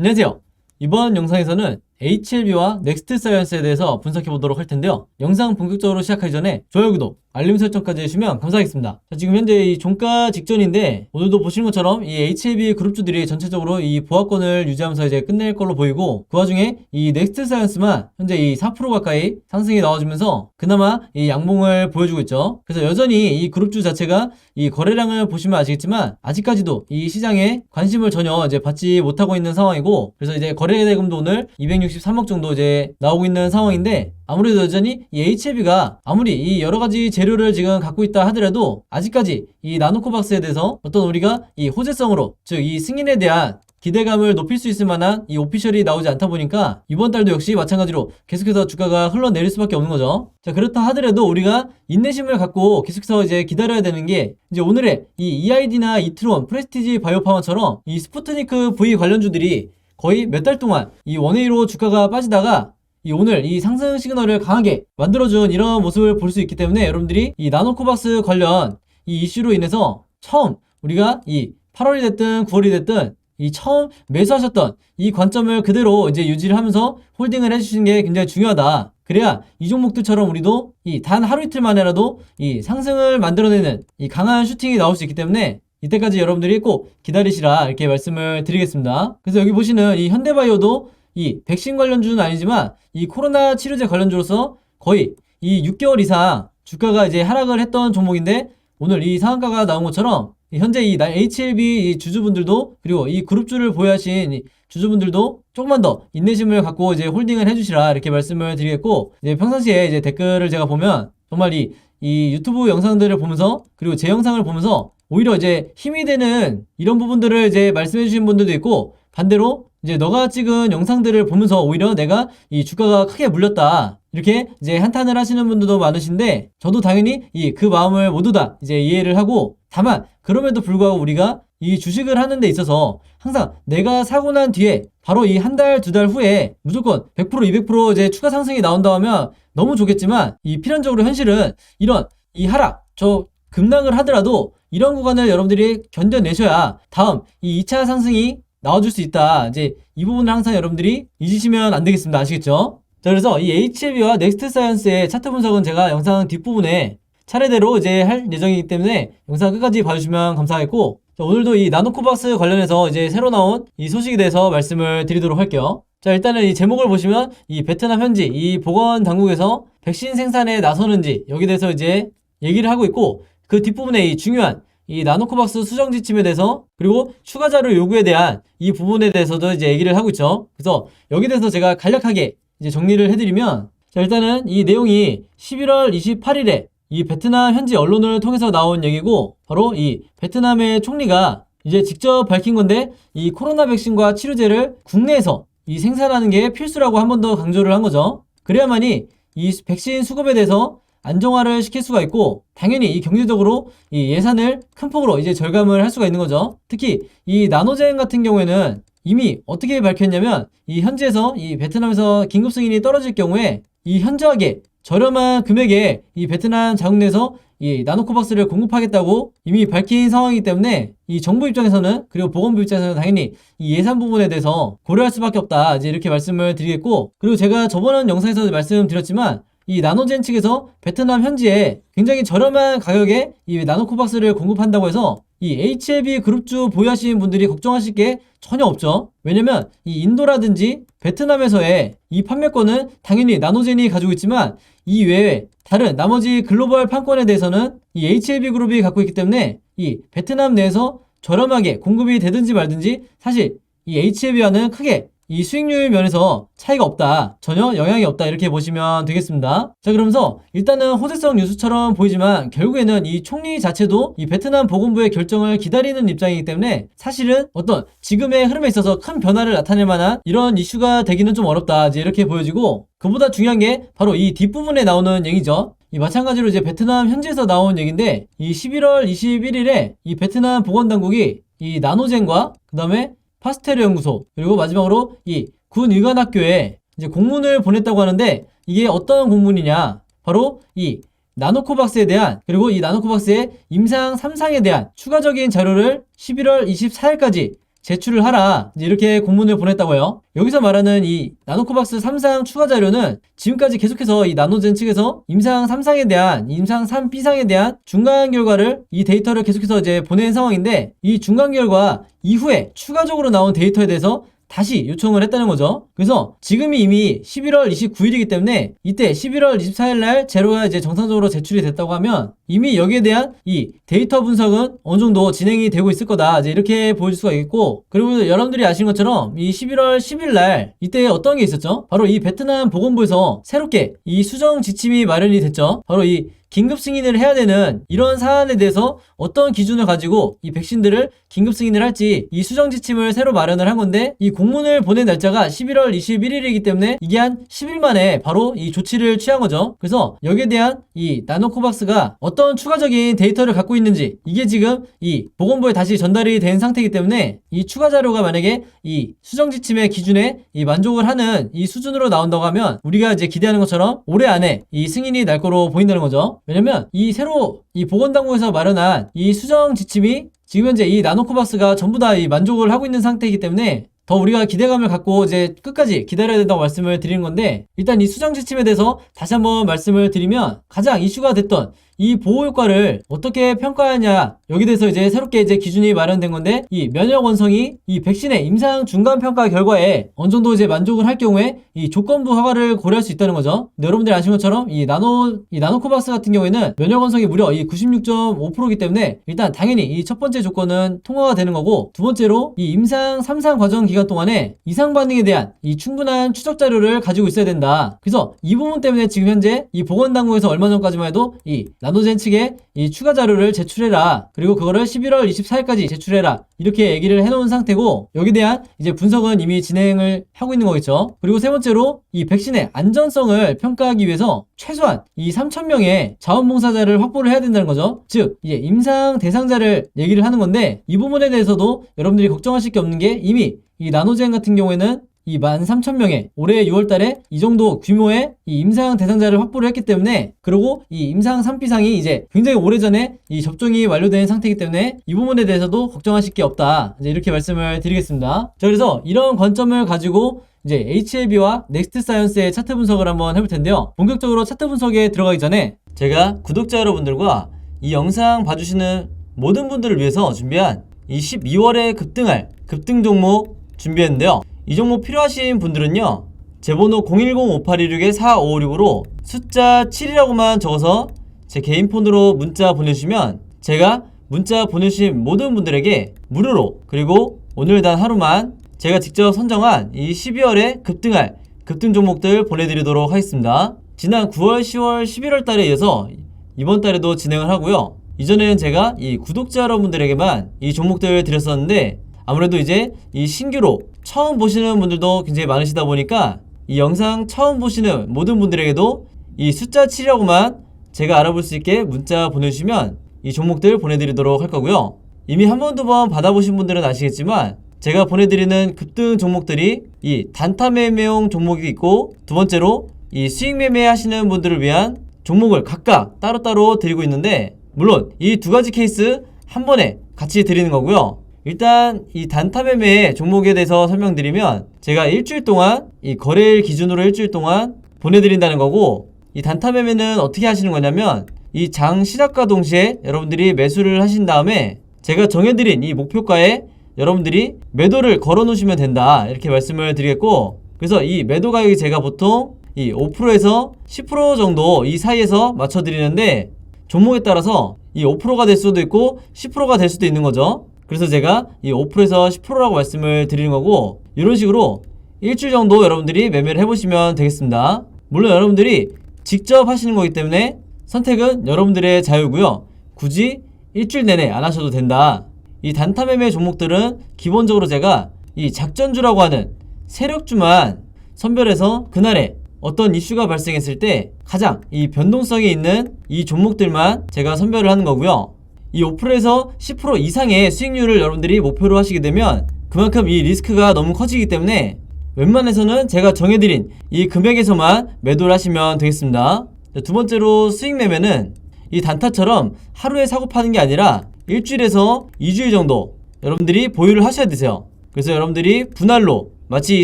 안녕하세요. 이번 영상에서는 HLB와 넥스트 사이언스에 대해서 분석해 보도록 할 텐데요. 영상 본격적으로 시작하기 전에 좋아요, 구독, 알림 설정까지 해주시면 감사하겠습니다. 자, 지금 현재 이 종가 직전인데 오늘도 보시는 것처럼 이 HLB 그룹주들이 전체적으로 이 보합권을 유지하면서 이제 끝낼 걸로 보이고, 그 와중에 이 넥스트 사이언스만 현재 이 4% 가까이 상승이 나와주면서 그나마 이 양봉을 보여주고 있죠. 그래서 여전히 이 그룹주 자체가 이 거래량을 보시면 아시겠지만 아직까지도 이 시장에 관심을 전혀 이제 받지 못하고 있는 상황이고, 그래서 이제 거래대금도 오늘 263억 정도 이제 나오고 있는 상황인데, 아무래도 여전히 이 HLB가 아무리 이 여러가지 재료를 지금 갖고 있다 하더라도 아직까지 이 나노코박스에 대해서 어떤 우리가 이 호재성으로, 즉 이 승인에 대한 기대감을 높일 수 있을 만한 이 오피셜이 나오지 않다 보니까 이번 달도 역시 마찬가지로 계속해서 주가가 흘러내릴 수밖에 없는 거죠. 자, 그렇다 하더라도 우리가 인내심을 갖고 계속해서 이제 기다려야 되는 게, 이제 오늘의 이 EID나 이트론, 프레스티지 바이오파마처럼 이 스푸트니크 V 관련주들이 거의 몇 달 동안 이 원웨이로 주가가 빠지다가 이 오늘 이 상승 시그널을 강하게 만들어준 이런 모습을 볼 수 있기 때문에, 여러분들이 이 나노코박스 관련 이 이슈로 인해서 처음 우리가 이 8월이 됐든 9월이 됐든 이 처음 매수하셨던 이 관점을 그대로 이제 유지를 하면서 홀딩을 해주시는 게 굉장히 중요하다. 그래야 이 종목들처럼 우리도 이 단 하루 이틀 만에라도 이 상승을 만들어내는 이 강한 슈팅이 나올 수 있기 때문에 이때까지 여러분들이 꼭 기다리시라, 이렇게 말씀을 드리겠습니다. 그래서 여기 보시는 이 현대바이오도 이 백신 관련주는 아니지만 이 코로나 치료제 관련주로서 거의 이 6개월 이상 주가가 이제 하락을 했던 종목인데, 오늘 이 상한가가 나온 것처럼 현재 이 HLB 이 주주분들도, 그리고 이 그룹주를 보유하신 이 주주분들도 조금만 더 인내심을 갖고 이제 홀딩을 해주시라, 이렇게 말씀을 드리겠고, 이제 평상시에 이제 댓글을 제가 보면 정말 이 유튜브 영상들을 보면서, 그리고 제 영상을 보면서 오히려 이제 힘이 되는 이런 부분들을 이제 말씀해 주신 분들도 있고, 반대로 이제 너가 찍은 영상들을 보면서 오히려 내가 이 주가가 크게 물렸다, 이렇게 이제 한탄을 하시는 분들도 많으신데, 저도 당연히 그 마음을 모두 다 이제 이해를 하고, 다만 그럼에도 불구하고 우리가 이 주식을 하는 데 있어서 항상 내가 사고 난 뒤에 바로 이 한 달, 두 달 후에 무조건 100%, 200% 이제 추가 상승이 나온다 하면 너무 좋겠지만, 이 필연적으로 현실은 이런 이 하락, 저 급락을 하더라도 이런 구간을 여러분들이 견뎌내셔야 다음 이 2차 상승이 나와줄 수 있다. 이제 이 부분을 항상 여러분들이 잊으시면 안 되겠습니다. 아시겠죠? 자, 그래서 이 HLB와 넥스트 사이언스의 차트 분석은 제가 영상 뒷부분에 차례대로 이제 할 예정이기 때문에 영상 끝까지 봐주시면 감사하겠고, 자, 오늘도 이 나노코박스 관련해서 이제 새로 나온 이 소식에 대해서 말씀을 드리도록 할게요. 자, 일단은 이 제목을 보시면 이 베트남 현지 이 보건 당국에서 백신 생산에 나서는지 여기에 대해서 이제 얘기를 하고 있고, 그 뒷부분에 이 중요한 이 나노코박스 수정 지침에 대해서, 그리고 추가 자료 요구에 대한 이 부분에 대해서도 이제 얘기를 하고 있죠. 그래서 여기에 대해서 제가 간략하게 이제 정리를 해드리면, 자, 일단은 이 내용이 11월 28일에 이 베트남 현지 언론을 통해서 나온 얘기고, 바로 이 베트남의 총리가 이제 직접 밝힌 건데, 이 코로나 백신과 치료제를 국내에서 이 생산하는 게 필수라고 한 번 더 강조를 한 거죠. 그래야만이 이 백신 수급에 대해서 안정화를 시킬 수가 있고, 당연히 이 경제적으로 이 예산을 큰 폭으로 이제 절감을 할 수가 있는 거죠. 특히 이 나노젠 같은 경우에는 이미 어떻게 밝혔냐면, 이 현지에서 이 베트남에서 긴급 승인이 떨어질 경우에 이 현저하게 저렴한 금액에 이 베트남 자국 내에서 이 나노코박스를 공급하겠다고 이미 밝힌 상황이기 때문에, 이 정부 입장에서는, 그리고 보건부 입장에서는 당연히 이 예산 부분에 대해서 고려할 수밖에 없다, 이제 이렇게 말씀을 드리겠고, 그리고 제가 저번 영상에서 말씀드렸지만 이 나노젠 측에서 베트남 현지에 굉장히 저렴한 가격에 이 나노코박스를 공급한다고 해서 이 HLB 그룹주 보유하시는 분들이 걱정하실 게 전혀 없죠. 왜냐면 이 인도라든지 베트남에서의 이 판매권은 당연히 나노젠이 가지고 있지만, 이 외에 다른 나머지 글로벌 판권에 대해서는 이 HLB 그룹이 갖고 있기 때문에 이 베트남 내에서 저렴하게 공급이 되든지 말든지 사실 이 HLB와는 크게 이 수익률 면에서 차이가 없다, 전혀 영향이 없다, 이렇게 보시면 되겠습니다. 자, 그러면서 일단은 호재성 뉴스처럼 보이지만 결국에는 이 총리 자체도 이 베트남 보건부의 결정을 기다리는 입장이기 때문에 사실은 어떤 지금의 흐름에 있어서 큰 변화를 나타낼 만한 이런 이슈가 되기는 좀 어렵다, 이제 이렇게 보여지고, 그보다 중요한 게 바로 이 뒷부분에 나오는 얘기죠. 이 마찬가지로 이제 베트남 현지에서 나온 얘기인데, 이 11월 21일에 이 베트남 보건당국이 이 나노젠과 그 다음에 파스테르 연구소, 그리고 마지막으로 이 군의관학교에 이제 공문을 보냈다고 하는데, 이게 어떤 공문이냐, 바로 이 나노코박스에 대한, 그리고 이 나노코박스의 임상 3상에 대한 추가적인 자료를 11월 24일까지 제출을 하라, 이렇게 공문을 보냈다고 해요. 여기서 말하는 이 나노코박스 3상 추가 자료는 지금까지 계속해서 이 나노젠 측에서 임상 3상에 대한, 임상 3B상에 대한 중간 결과를, 이 데이터를 계속해서 이제 보낸 상황인데, 이 중간 결과 이후에 추가적으로 나온 데이터에 대해서 다시 요청을 했다는 거죠. 그래서 지금이 이미 11월 29일이기 때문에 이때 11월 24일날 제로가 이제 정상적으로 제출이 됐다고 하면 이미 여기에 대한 이 데이터 분석은 어느 정도 진행이 되고 있을 거다, 이제 이렇게 보여줄 수가 있겠고, 그리고 여러분들이 아시는 것처럼 이 11월 10일날 이때 어떤 게 있었죠? 바로 이 베트남 보건부에서 새롭게 이 수정 지침이 마련이 됐죠. 바로 이 긴급 승인을 해야 되는 이런 사안에 대해서 어떤 기준을 가지고 이 백신들을 긴급 승인을 할지 이 수정 지침을 새로 마련을 한 건데, 이 공문을 보낸 날짜가 11월 21일이기 때문에 이게 한 10일 만에 바로 이 조치를 취한 거죠. 그래서 여기에 대한 이 나노코박스가 어떤 추가적인 데이터를 갖고 있는지 이게 지금 이 보건부에 다시 전달이 된 상태이기 때문에 이 추가 자료가 만약에 이 수정 지침의 기준에 이 만족을 하는 이 수준으로 나온다고 하면 우리가 이제 기대하는 것처럼 올해 안에 이 승인이 날 거로 보인다는 거죠. 왜냐면 이 새로 이 보건당국에서 마련한 이 수정 지침이 지금 현재 이 나노코박스가 전부 다 이 만족을 하고 있는 상태이기 때문에 더 우리가 기대감을 갖고 이제 끝까지 기다려야 된다고 말씀을 드리는 건데, 일단 이 수정 지침에 대해서 다시 한번 말씀을 드리면 가장 이슈가 됐던 이 보호 효과를 어떻게 평가하냐, 여기 대해서 이제 새롭게 이제 기준이 마련된 건데, 이 면역 원성이 이 백신의 임상 중간 평가 결과에 어느 정도 이제 만족을 할 경우에 이 조건부 허가를 고려할 수 있다는 거죠. 근데 여러분들이 아시는 것처럼 이 나노코박스 같은 경우에는 면역 원성이 무려 이 96.5%이기 때문에 일단 당연히 이 첫 번째 조건은 통과가 되는 거고, 두 번째로 이 임상 3상 과정 기간 동안에 이상 반응에 대한 이 충분한 추적 자료를 가지고 있어야 된다. 그래서 이 부분 때문에 지금 현재 이 보건당국에서 얼마 전까지만 해도 이 나노젠 측에 이 추가 자료를 제출해라, 그리고 그거를 11월 24일까지 제출해라, 이렇게 얘기를 해놓은 상태고, 여기에 대한 이제 분석은 이미 진행을 하고 있는 거겠죠. 그리고 세 번째로 이 백신의 안전성을 평가하기 위해서 최소한 이 3,000명의 자원봉사자를 확보를 해야 된다는 거죠. 즉 이제 임상 대상자를 얘기를 하는 건데, 이 부분에 대해서도 여러분들이 걱정하실 게 없는 게, 이미 이 나노젠 같은 경우에는 이 13,000명의 올해 6월달에 이 정도 규모의 이 임상 대상자를 확보를 했기 때문에, 그리고 이 임상 3B상이 이제 굉장히 오래전에 이 접종이 완료된 상태이기 때문에 이 부분에 대해서도 걱정하실 게 없다, 이제 이렇게 말씀을 드리겠습니다. 자, 그래서 이런 관점을 가지고 이제 HLB와 넥스트 사이언스의 차트 분석을 한번 해볼 텐데요. 본격적으로 차트 분석에 들어가기 전에 제가 구독자 여러분들과 이 영상 봐주시는 모든 분들을 위해서 준비한 이 12월에 급등할 급등 종목 준비했는데요. 이 종목 필요하신 분들은요, 제 번호 010-5816-4556으로 숫자 7이라고만 적어서 제 개인 폰으로 문자 보내주시면 제가 문자 보내주신 모든 분들에게 무료로, 그리고 오늘 단 하루만 제가 직접 선정한 이 12월에 급등할 급등 종목들 보내드리도록 하겠습니다. 지난 9월, 10월, 11월 달에 이어서 이번 달에도 진행을 하고요. 이전에는 제가 이 구독자 여러분들에게만 이 종목들을 드렸었는데, 아무래도 이제 이 신규로 처음 보시는 분들도 굉장히 많으시다 보니까 이 영상 처음 보시는 모든 분들에게도 이 숫자 7이라고만 제가 알아볼 수 있게 문자 보내주시면 이 종목들 보내드리도록 할 거고요. 이미 한 번, 두 번 받아보신 분들은 아시겠지만 제가 보내드리는 급등 종목들이 이 단타 매매용 종목이 있고, 두 번째로 이 수익 매매 하시는 분들을 위한 종목을 각각 따로따로 드리고 있는데, 물론 이 두 가지 케이스 한 번에 같이 드리는 거고요. 일단 이 단타 매매 종목에 대해서 설명드리면, 제가 일주일 동안 이 거래일 기준으로 일주일 동안 보내드린다는 거고, 이 단타 매매는 어떻게 하시는 거냐면, 이 장 시작과 동시에 여러분들이 매수를 하신 다음에 제가 정해드린 이 목표가에 여러분들이 매도를 걸어 놓으시면 된다, 이렇게 말씀을 드리겠고, 그래서 이 매도 가격이 제가 보통 이 5%에서 10% 정도 이 사이에서 맞춰 드리는데, 종목에 따라서 이 5%가 될 수도 있고 10%가 될 수도 있는 거죠. 그래서 제가 이 5%에서 10%라고 말씀을 드리는 거고, 이런 식으로 일주일 정도 여러분들이 매매를 해보시면 되겠습니다. 물론 여러분들이 직접 하시는 거기 때문에 선택은 여러분들의 자유고요. 굳이 일주일 내내 안 하셔도 된다. 이 단타 매매 종목들은 기본적으로 제가 이 작전주라고 하는 세력주만 선별해서 그날에 어떤 이슈가 발생했을 때 가장 이 변동성이 있는 이 종목들만 제가 선별을 하는 거고요. 이 5%에서 10% 이상의 수익률을 여러분들이 목표로 하시게 되면 그만큼 이 리스크가 너무 커지기 때문에 웬만해서는 제가 정해드린 이 금액에서만 매도를 하시면 되겠습니다. 두 번째로 수익 매매는 이 단타처럼 하루에 사고 파는 게 아니라 일주일에서 2주일 정도 여러분들이 보유를 하셔야 되세요. 그래서 여러분들이 분할로 마치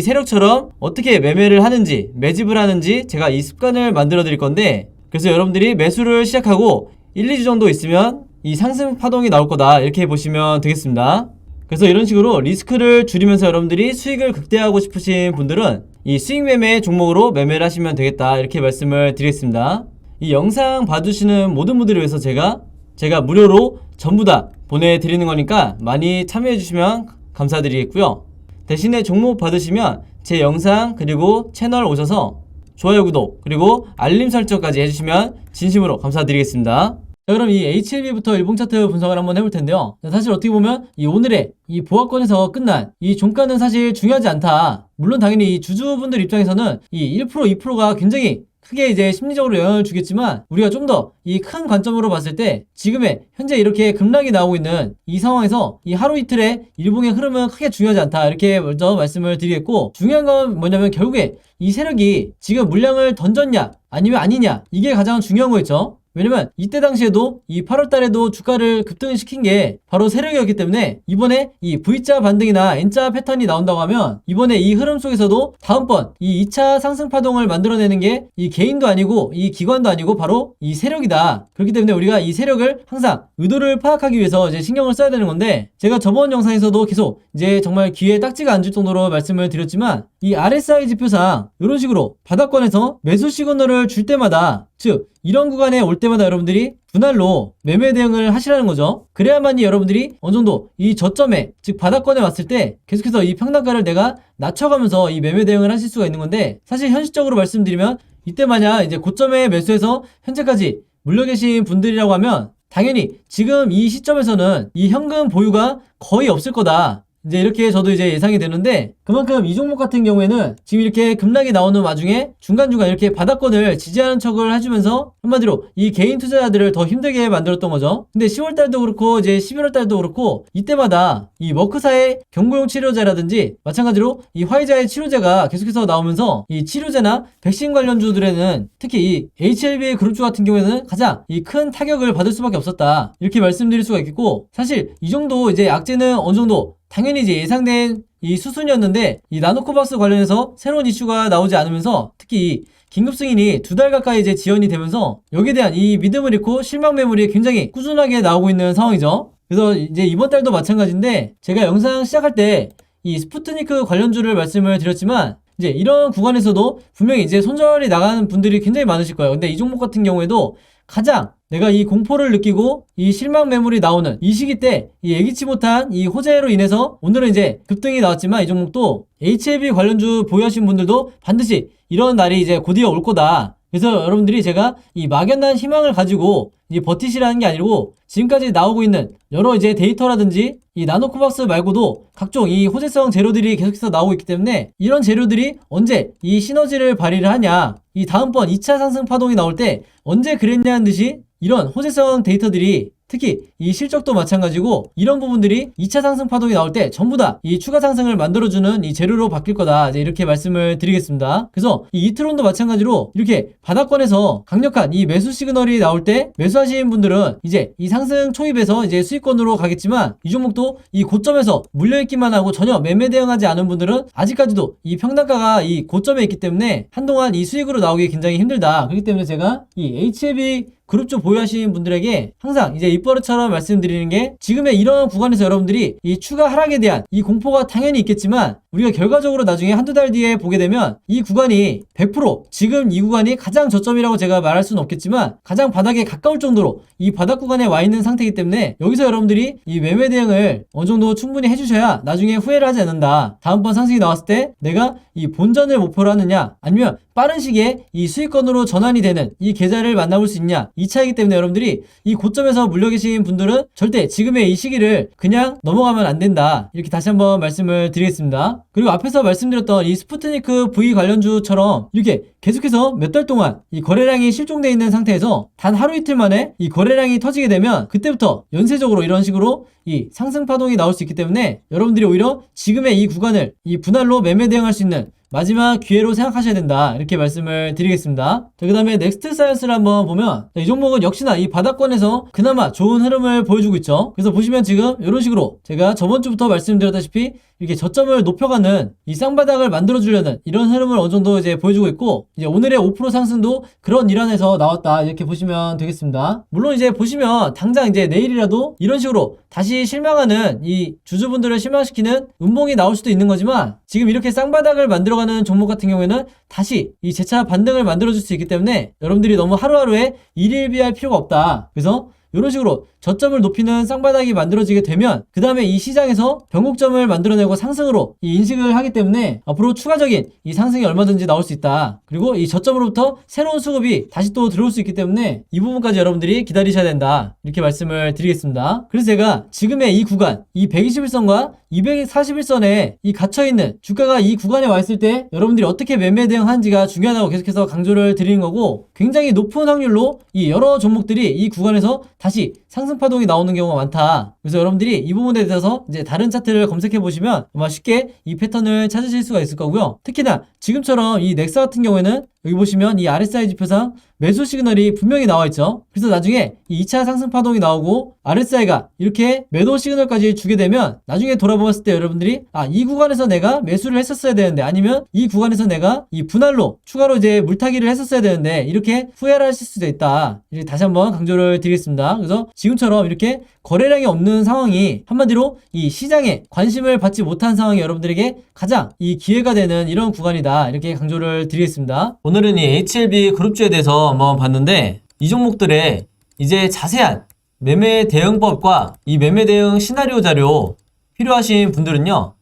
세력처럼 어떻게 매매를 하는지, 매집을 하는지 제가 이 습관을 만들어 드릴 건데, 그래서 여러분들이 매수를 시작하고 1, 2주 정도 있으면 이 상승 파동이 나올 거다, 이렇게 보시면 되겠습니다. 그래서 이런 식으로 리스크를 줄이면서 여러분들이 수익을 극대화하고 싶으신 분들은 이 수익 매매 종목으로 매매를 하시면 되겠다, 이렇게 말씀을 드리겠습니다. 이 영상 봐주시는 모든 분들을 위해서 제가 무료로 전부 다 보내드리는 거니까 많이 참여해주시면 감사드리겠고요. 대신에 종목 받으시면 제 영상 그리고 채널 오셔서 좋아요, 구독 그리고 알림 설정까지 해주시면 진심으로 감사드리겠습니다. 자, 그럼 이 HLB부터 일봉 차트 분석을 한번 해볼 텐데요. 사실 어떻게 보면 이 오늘의 이 보합권에서 끝난 이 종가는 사실 중요하지 않다. 물론 당연히 이 주주분들 입장에서는 이 1%, 2%가 굉장히 크게 이제 심리적으로 영향을 주겠지만, 우리가 좀 더 이 큰 관점으로 봤을 때 지금의 현재 이렇게 급락이 나오고 있는 이 상황에서 이 하루 이틀의 일봉의 흐름은 크게 중요하지 않다, 이렇게 먼저 말씀을 드리겠고, 중요한 건 뭐냐면 결국에 이 세력이 지금 물량을 던졌냐 아니면 아니냐, 이게 가장 중요한 거였죠. 왜냐면 이때 당시에도 이 8월 달에도 주가를 급등시킨 게 바로 세력이었기 때문에, 이번에 이 V자 반등이나 N자 패턴이 나온다고 하면 이번에 이 흐름 속에서도 다음번 이 2차 상승 파동을 만들어내는 게 이 개인도 아니고 이 기관도 아니고 바로 이 세력이다. 그렇기 때문에 우리가 이 세력을 항상 의도를 파악하기 위해서 이제 신경을 써야 되는 건데, 제가 저번 영상에서도 계속 이제 정말 귀에 딱지가 앉을 정도로 말씀을 드렸지만, 이 RSI 지표상 이런 식으로 바닥권에서 매수 시그널을 줄 때마다, 즉 이런 구간에 올 때마다 여러분들이 분할로 매매 대응을 하시라는 거죠. 그래야만이 여러분들이 어느 정도 이 저점에, 즉 바닥권에 왔을 때 계속해서 이 평단가를 내가 낮춰가면서 이 매매 대응을 하실 수가 있는 건데, 사실 현실적으로 말씀드리면 이때 만약 이제 고점에 매수해서 현재까지 물려 계신 분들이라고 하면 당연히 지금 이 시점에서는 이 현금 보유가 거의 없을 거다, 이제 이렇게 저도 이제 예상이 되는데, 그만큼 이 종목 같은 경우에는 지금 이렇게 급락이 나오는 와중에 중간중간 이렇게 바닥권을 지지하는 척을 해주면서 한마디로 이 개인 투자자들을 더 힘들게 만들었던 거죠. 근데 10월달도 그렇고 이제 11월달도 그렇고 이때마다 이 머크사의 경구용 치료제라든지 마찬가지로 이 화이자의 치료제가 계속해서 나오면서 이 치료제나 백신 관련주들에는 특히 이 HLB 그룹주 같은 경우에는 가장 이 큰 타격을 받을 수밖에 없었다, 이렇게 말씀드릴 수가 있겠고, 사실 이 정도 이제 악재는 어느 정도 당연히 이제 예상된 이 수순이었는데, 이 나노코박스 관련해서 새로운 이슈가 나오지 않으면서 특히 이 긴급 승인이 2달 가까이 이제 지연이 되면서 여기에 대한 이 믿음을 잃고 실망 매물이 굉장히 꾸준하게 나오고 있는 상황이죠. 그래서 이제 이번 달도 마찬가지인데, 제가 영상 시작할 때 이 스푸트니크 관련주를 말씀을 드렸지만, 이제 이런 구간에서도 분명히 이제 손절이 나가는 분들이 굉장히 많으실 거예요. 근데 이 종목 같은 경우에도 가장 내가 이 공포를 느끼고 이 실망 매물이 나오는 이 시기 때 이 예기치 못한 이 호재로 인해서 오늘은 이제 급등이 나왔지만, 이 종목도 HLB 관련주 보유하신 분들도 반드시 이런 날이 이제 곧이어 올 거다. 그래서 여러분들이 제가 이 막연한 희망을 가지고 이 버티시라는 게 아니고, 지금까지 나오고 있는 여러 이제 데이터라든지 이 나노코박스 말고도 각종 이 호재성 재료들이 계속해서 나오고 있기 때문에, 이런 재료들이 언제 이 시너지를 발휘를 하냐, 이 다음번 2차 상승 파동이 나올 때 언제 그랬냐는 듯이 이런 호재성 데이터들이, 특히 이 실적도 마찬가지고, 이런 부분들이 2차 상승 파동이 나올 때 전부 다 이 추가 상승을 만들어주는 이 재료로 바뀔 거다, 이제 이렇게 말씀을 드리겠습니다. 그래서 이 이트론도 마찬가지로 이렇게 바닥권에서 강력한 이 매수 시그널이 나올 때 매수하시는 분들은 이제 이 상승 초입에서 이제 수익권으로 가겠지만, 이 종목도 이 고점에서 물려있기만 하고 전혀 매매 대응하지 않은 분들은 아직까지도 이 평단가가 이 고점에 있기 때문에 한동안 이 수익으로 나오기 굉장히 힘들다. 그렇기 때문에 제가 이 HLB 그룹주 보유하시는 분들에게 항상 이제 입버릇처럼 말씀드리는 게, 지금의 이런 구간에서 여러분들이 이 추가 하락에 대한 이 공포가 당연히 있겠지만, 우리가 결과적으로 나중에 한두 달 뒤에 보게 되면 이 구간이 100% 지금 이 구간이 가장 저점이라고 제가 말할 수는 없겠지만 가장 바닥에 가까울 정도로 이 바닥 구간에 와 있는 상태이기 때문에, 여기서 여러분들이 이 매매 대응을 어느 정도 충분히 해주셔야 나중에 후회를 하지 않는다. 다음번 상승이 나왔을 때 내가 이 본전을 목표로 하느냐, 아니면 빠른 시기에 이 수익권으로 전환이 되는 이 계좌를 만나볼 수 있냐, 이 차이기 때문에 여러분들이 이 고점에서 물려 계신 분들은 절대 지금의 이 시기를 그냥 넘어가면 안 된다, 이렇게 다시 한번 말씀을 드리겠습니다. 그리고 앞에서 말씀드렸던 이 스푸트니크 V 관련주처럼 이렇게 계속해서 몇 달 동안 이 거래량이 실종되어 있는 상태에서 단 하루 이틀 만에 이 거래량이 터지게 되면, 그때부터 연쇄적으로 이런 식으로 이 상승 파동이 나올 수 있기 때문에 여러분들이 오히려 지금의 이 구간을 이 분할로 매매 대응할 수 있는 마지막 기회로 생각하셔야 된다. 이렇게 말씀을 드리겠습니다. 자, 그 다음에 넥스트 사이언스를 한번 보면 이 종목은 역시나 이 바닥권에서 그나마 좋은 흐름을 보여주고 있죠. 그래서 보시면 지금 이런 식으로 제가 저번 주부터 말씀드렸다시피 이렇게 저점을 높여가는 이 쌍바닥을 만들어주려는 이런 흐름을 어느 정도 이제 보여주고 있고, 이제 오늘의 5% 상승도 그런 일환에서 나왔다. 이렇게 보시면 되겠습니다. 물론 이제 보시면 당장 이제 내일이라도 이런 식으로 다시 실망하는 이 주주분들을 실망시키는 음봉이 나올 수도 있는 거지만, 지금 이렇게 쌍바닥을 만들어가는 종목 같은 경우에는 다시 이 재차 반등을 만들어줄 수 있기 때문에 여러분들이 너무 하루하루에 일일비할 필요가 없다. 그래서 이런 식으로 저점을 높이는 쌍바닥이 만들어지게 되면 그 다음에 이 시장에서 변곡점을 만들어내고 상승으로 이 인식을 하기 때문에 앞으로 추가적인 이 상승이 얼마든지 나올 수 있다. 그리고 이 저점으로부터 새로운 수급이 다시 또 들어올 수 있기 때문에 이 부분까지 여러분들이 기다리셔야 된다. 이렇게 말씀을 드리겠습니다. 그래서 제가 지금의 이 구간, 이 121선과 241선에 이 갇혀있는 주가가 이 구간에 와 있을 때 여러분들이 어떻게 매매 대응하는지가 중요하다고 계속해서 강조를 드리는 거고, 굉장히 높은 확률로 이 여러 종목들이 이 구간에서 다시 상승 파동이 나오는 경우가 많다. 그래서 여러분들이 이 부분에 대해서 이제 다른 차트를 검색해 보시면 아마 쉽게 이 패턴을 찾으실 수가 있을 거고요. 특히나 지금처럼 이 넥사 같은 경우에는 여기 보시면 이 RSI 지표상 매수 시그널이 분명히 나와 있죠. 그래서 나중에 이 2차 상승 파동이 나오고 RSI가 이렇게 매도 시그널까지 주게 되면 나중에 돌아보았을 때 여러분들이 이 구간에서 내가 매수를 했었어야 되는데, 아니면 이 구간에서 내가 이 분할로 추가로 이제 물타기를 했었어야 되는데, 이렇게 후회를 하실 수도 있다. 이렇게 다시 한번 강조를 드리겠습니다. 그래서 지금처럼 이렇게 거래량이 없는 상황이 한마디로 이 시장에 관심을 받지 못한 상황이 여러분들에게 가장 이 기회가 되는 이런 구간이다. 이렇게 강조를 드리겠습니다. 오늘은 이 HLB 그룹주에 대해서 한번 봤는데, 이 종목들의 이제 자세한 매매 대응법과 이 매매 대응 시나리오 자료 필요하신 분들은요,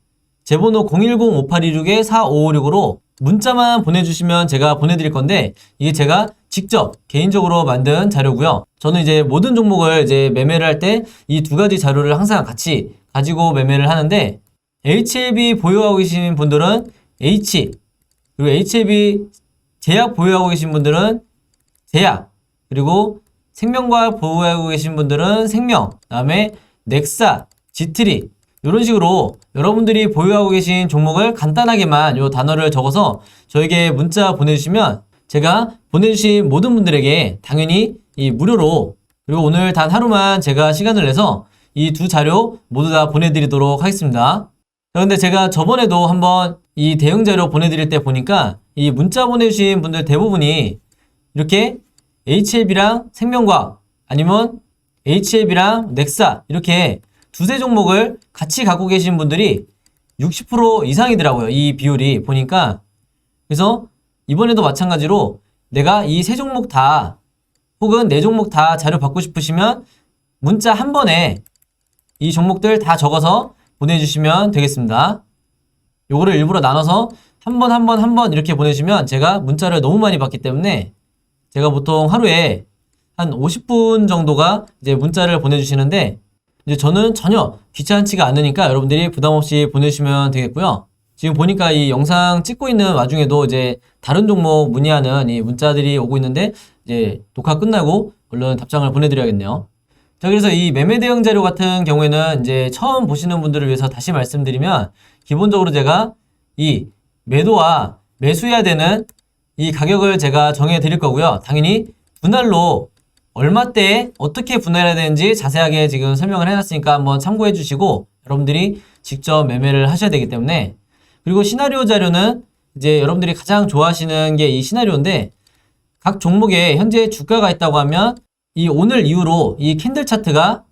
제 번호 010-5826-4556으로 문자만 보내주시면 제가 보내드릴 건데, 이게 제가 직접 개인적으로 만든 자료고요. 저는 이제 모든 종목을 이제 매매를 할 때 이 두 가지 자료를 항상 같이 가지고 매매를 하는데, HLB 보유하고 계신 분들은 H, 그리고 HLB 제약 보유하고 계신 분들은 제약, 그리고 생명과학 보유하고 계신 분들은 생명, 그 다음에 넥사, 지트리, 이런 식으로 여러분들이 보유하고 계신 종목을 간단하게만 요 단어를 적어서 저에게 문자 보내주시면 제가 보내주신 모든 분들에게 당연히 이 무료로, 그리고 오늘 단 하루만 제가 시간을 내서 이 두 자료 모두 다 보내드리도록 하겠습니다. 그런데 제가 저번에도 한번 이 대응 자료 보내드릴 때 보니까 이 문자 보내주신 분들 대부분이 이렇게 HLB랑 생명과학, 아니면 HLB랑 넥사, 이렇게 두세 종목을 같이 갖고 계신 분들이 60% 이상이더라고요. 이 비율이 보니까. 그래서 이번에도 마찬가지로 내가 이 세 종목 다, 혹은 네 종목 다 자료 받고 싶으시면 문자 한 번에 이 종목들 다 적어서 보내주시면 되겠습니다. 요거를 일부러 나눠서 한 번 이렇게 보내주시면 제가 문자를 너무 많이 받기 때문에 제가 보통 하루에 한 50분 정도가 이제 문자를 보내주시는데, 이제 저는 전혀 귀찮지가 않으니까 여러분들이 부담없이 보내주시면 되겠고요. 지금 보니까 이 영상 찍고 있는 와중에도 이제 다른 종목 문의하는 이 문자들이 오고 있는데, 이제 녹화 끝나고 얼른 답장을 보내드려야겠네요. 자, 그래서 이 매매 대응 자료 같은 경우에는 이제 처음 보시는 분들을 위해서 다시 말씀드리면, 기본적으로 제가 이 매도와 매수해야 되는 이 가격을 제가 정해 드릴 거고요. 당연히 분할로 얼마대에 어떻게 분할해야 되는지 자세하게 지금 설명을 해놨으니까 한번 참고해 주시고 여러분들이 직접 매매를 하셔야 되기 때문에. 그리고 시나리오 자료는 이제 여러분들이 가장 좋아하시는 게 이 시나리오인데, 각 종목에 현재 주가가 있다고 하면 이 오늘 이후로 이 캔들 차트가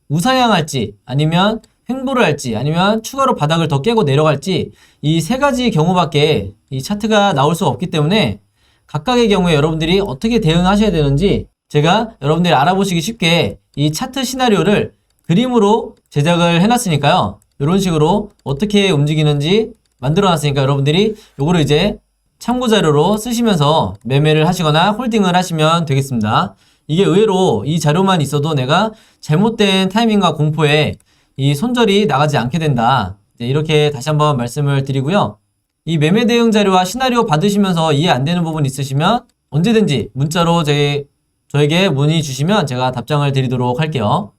우상향할지, 아니면 횡보를 할지, 아니면 추가로 바닥을 더 깨고 내려갈지, 이 세 가지 경우밖에 이 차트가 나올 수가 없기 때문에 각각의 경우에 여러분들이 어떻게 대응하셔야 되는지 제가 여러분들이 알아보시기 쉽게 이 차트 시나리오를 그림으로 제작을 해놨으니까요. 이런 식으로 어떻게 움직이는지 만들어놨으니까 여러분들이 요거를 이제 참고자료로 쓰시면서 매매를 하시거나 홀딩을 하시면 되겠습니다. 이게 의외로 이 자료만 있어도 내가 잘못된 타이밍과 공포에 이 손절이 나가지 않게 된다. 이렇게 다시 한번 말씀을 드리고요. 이 매매 대응 자료와 시나리오 받으시면서 이해 안 되는 부분 있으시면 언제든지 문자로 저에게 문의 주시면 제가 답장을 드리도록 할게요.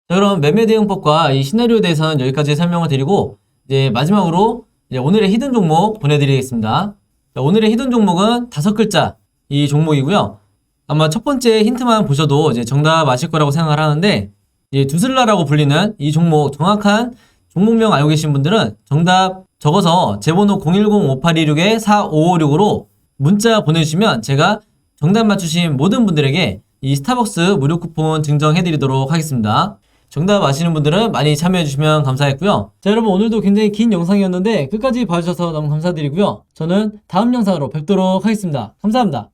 자, 그럼 매매 대응법과 이 시나리오에 대해서는 여기까지 설명을 드리고, 이제 마지막으로 이제 오늘의 히든 종목 보내드리겠습니다. 자, 오늘의 히든 종목은 5글자 이 종목이고요. 아마 첫 번째 힌트만 보셔도 이제 정답 아실 거라고 생각을 하는데, 이제 두슬라라고 불리는 이 종목 정확한 종목명 알고 계신 분들은 정답 적어서 제 번호 010-5826-4556으로 문자 보내주시면 제가 정답 맞추신 모든 분들에게 이 스타벅스 무료 쿠폰 증정해드리도록 하겠습니다. 정답 아시는 분들은 많이 참여해주시면 감사했고요. 자, 여러분, 오늘도 굉장히 긴 영상이었는데 끝까지 봐주셔서 너무 감사드리고요. 저는 다음 영상으로 뵙도록 하겠습니다. 감사합니다.